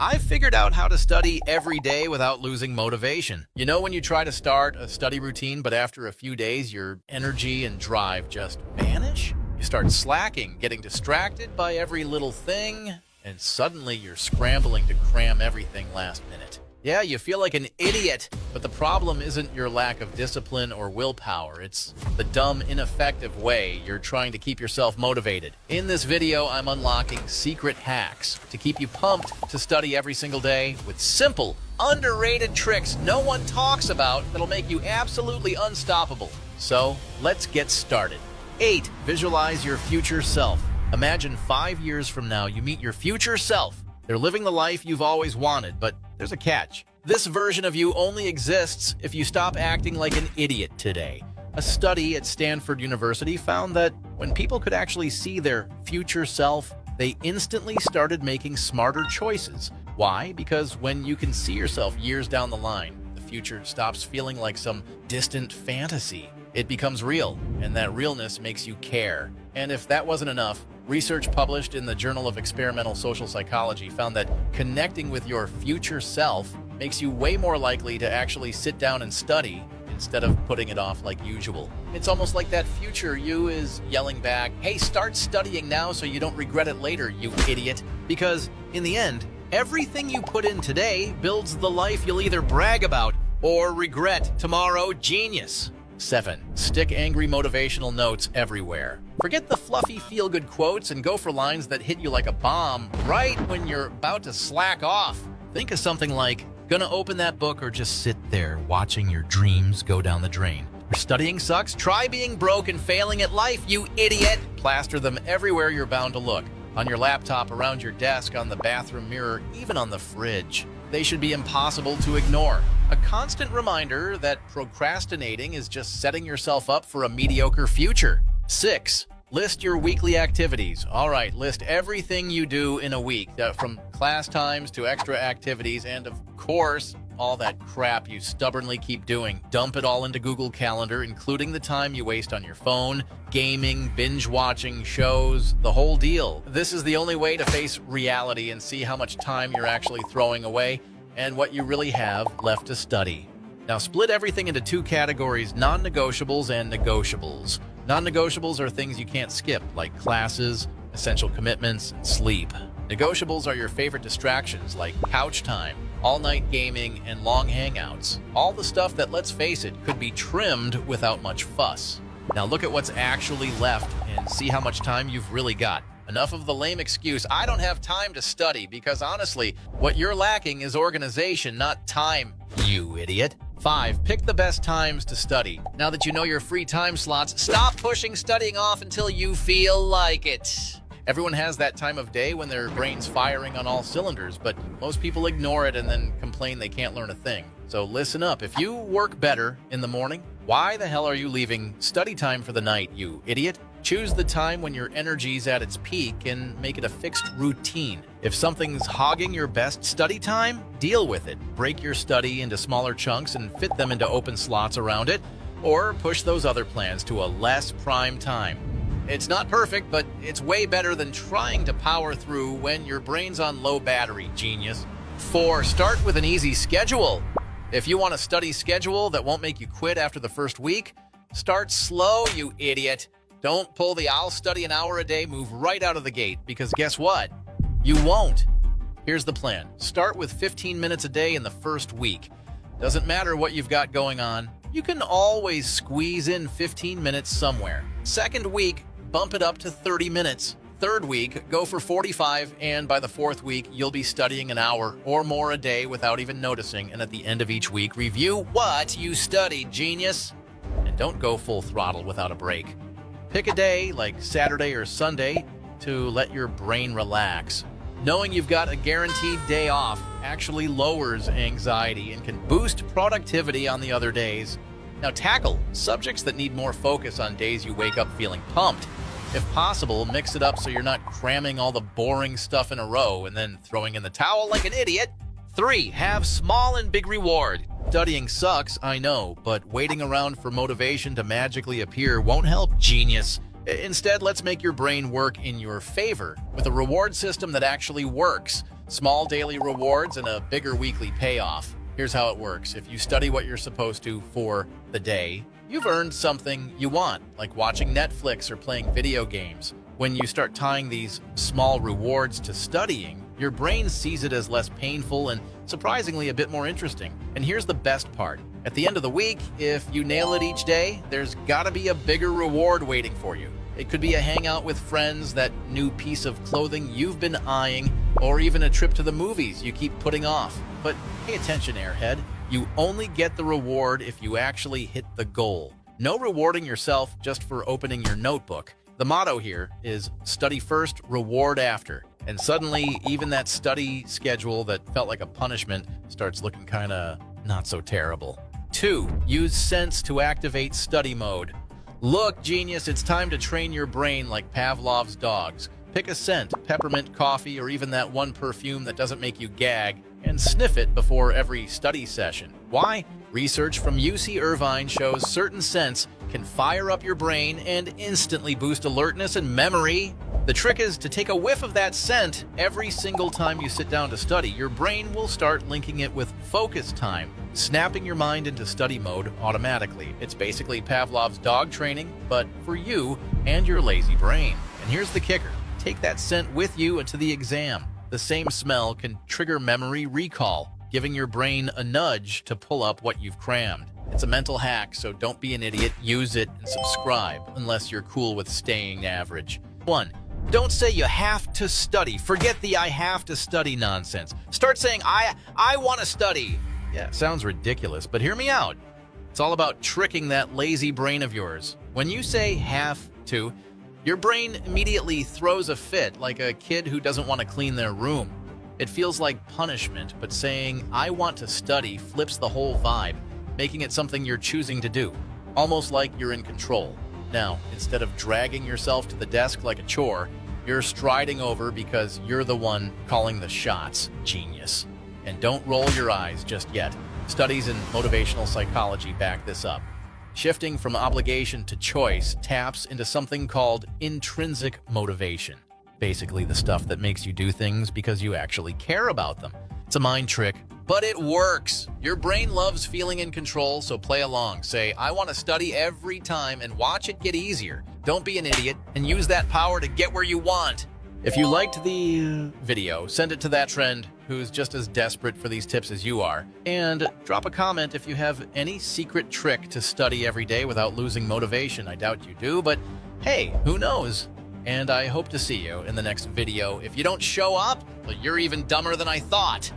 I've figured out how to study every day without losing motivation. You know when you try to start a study routine, but after a few days, your energy and drive just vanish? You start slacking, getting distracted by every little thing, and suddenly you're scrambling to cram everything last minute. Yeah, you feel like an idiot, but the problem isn't your lack of discipline or willpower. It's the dumb, ineffective way you're trying to keep yourself motivated. In this video, I'm unlocking secret hacks to keep you pumped to study every single day with simple, underrated tricks no one talks about that'll make you absolutely unstoppable. So, let's get started. 8. Visualize your future self. Imagine 5 years from now you meet your future self. They're living the life you've always wanted, but there's a catch. This version of you only exists if you stop acting like an idiot today. A study at Stanford University found that when people could actually see their future self, they instantly started making smarter choices. Why? Because when you can see yourself years down the line, the future stops feeling like some distant fantasy. It becomes real, and that realness makes you care. And if that wasn't enough, research published in the Journal of Experimental Social Psychology found that connecting with your future self makes you way more likely to actually sit down and study instead of putting it off like usual. It's almost like that future you is yelling back, hey, start studying now so you don't regret it later, you idiot. Because in the end, everything you put in today builds the life you'll either brag about or regret tomorrow. Genius. 7. Stick angry motivational notes everywhere. Forget the fluffy feel-good quotes and go for lines that hit you like a bomb right when you're about to slack off. Think of something like, gonna open that book or just sit there watching your dreams go down the drain. Or studying sucks? Try being broke and failing at life, you idiot! Plaster them everywhere you're bound to look. On your laptop, around your desk, on the bathroom mirror, even on the fridge. They should be impossible to ignore. A constant reminder that procrastinating is just setting yourself up for a mediocre future. 6. List your weekly activities. All right, list everything you do in a week, from class times to extra activities, and of course, all that crap you stubbornly keep doing. Dump it all into Google Calendar, including the time you waste on your phone, gaming, binge-watching shows, the whole deal. This is the only way to face reality and see how much time you're actually throwing away and what you really have left to study. Now split everything into 2 categories, non-negotiables and negotiables. Non-negotiables are things you can't skip, like classes, essential commitments, and sleep. Negotiables are your favorite distractions, like couch time, all-night gaming, and long hangouts. All the stuff that, let's face it, could be trimmed without much fuss. Now look at what's actually left and see how much time you've really got. Enough of the lame excuse, I don't have time to study, because honestly, what you're lacking is organization, not time, you idiot. 5. Pick the best times to study. Now that you know your free time slots, stop pushing studying off until you feel like it. Everyone has that time of day when their brain's firing on all cylinders, but most people ignore it and then complain they can't learn a thing. So listen up. If you work better in the morning, why the hell are you leaving study time for the night, you idiot? Choose the time when your energy's at its peak and make it a fixed routine. If something's hogging your best study time, deal with it. Break your study into smaller chunks and fit them into open slots around it, or push those other plans to a less prime time. It's not perfect, but it's way better than trying to power through when your brain's on low battery, genius. 4. Start with an easy schedule. If you want a study schedule that won't make you quit after the first week, start slow, you idiot. Don't pull the I'll study an hour a day move right out of the gate, because guess what? You won't. Here's the plan. Start with 15 minutes a day in the first week. Doesn't matter what you've got going on. You can always squeeze in 15 minutes somewhere. Second week, bump it up to 30 minutes. Third week, go for 45, and by the fourth week, you'll be studying an hour or more a day without even noticing, and at the end of each week, review what you studied, genius. And don't go full throttle without a break. Pick a day, like Saturday or Sunday, to let your brain relax. Knowing you've got a guaranteed day off actually lowers anxiety and can boost productivity on the other days. Now tackle subjects that need more focus on days you wake up feeling pumped. If possible, mix it up so you're not cramming all the boring stuff in a row and then throwing in the towel like an idiot. 3. Have small and big reward. Studying sucks, I know, but waiting around for motivation to magically appear won't help, genius. Instead, let's make your brain work in your favor with a reward system that actually works. small daily rewards and a bigger weekly payoff. Here's how it works. If you study what you're supposed to for the day, you've earned something you want, like watching Netflix or playing video games. When you start tying these small rewards to studying, your brain sees it as less painful and surprisingly a bit more interesting. And here's the best part. At the end of the week, if you nail it each day, there's gotta be a bigger reward waiting for you. It could be a hangout with friends, that new piece of clothing you've been eyeing, or even a trip to the movies you keep putting off. But pay attention, airhead. You only get the reward if you actually hit the goal. No rewarding yourself just for opening your notebook. The motto here is study first, reward after. And suddenly, even that study schedule that felt like a punishment starts looking kinda not so terrible. 2. Use scents to activate study mode. Look, genius, it's time to train your brain like Pavlov's dogs. Pick a scent, peppermint, coffee, or even that one perfume that doesn't make you gag, and sniff it before every study session. Why? Research from UC Irvine shows certain scents can fire up your brain and instantly boost alertness and memory. The trick is to take a whiff of that scent every single time you sit down to study. Your brain will start linking it with focus time, snapping your mind into study mode automatically. It's basically Pavlov's dog training, but for you and your lazy brain. And here's the kicker. Take that scent with you into the exam. The same smell can trigger memory recall, giving your brain a nudge to pull up what you've crammed. It's a mental hack, so don't be an idiot. Use it and subscribe, unless you're cool with staying average. 1. Don't say you have to study. Forget the I have to study nonsense. Start saying, I want to study. Yeah, sounds ridiculous, but hear me out. It's all about tricking that lazy brain of yours. When you say have to, your brain immediately throws a fit, like a kid who doesn't want to clean their room. It feels like punishment, but saying, I want to study flips the whole vibe, making it something you're choosing to do, almost like you're in control. Now, instead of dragging yourself to the desk like a chore, you're striding over because you're the one calling the shots. Genius. And don't roll your eyes just yet. Studies in motivational psychology back this up. Shifting from obligation to choice taps into something called intrinsic motivation. Basically the stuff that makes you do things because you actually care about them. It's a mind trick, but it works. Your brain loves feeling in control, so play along. Say, I want to study every time and watch it get easier. Don't be an idiot and use that power to get where you want. If you liked the video, send it to that friend who's just as desperate for these tips as you are. And drop a comment if you have any secret trick to study every day without losing motivation. I doubt you do, but hey, who knows? And I hope to see you in the next video. If you don't show up, well, you're even dumber than I thought.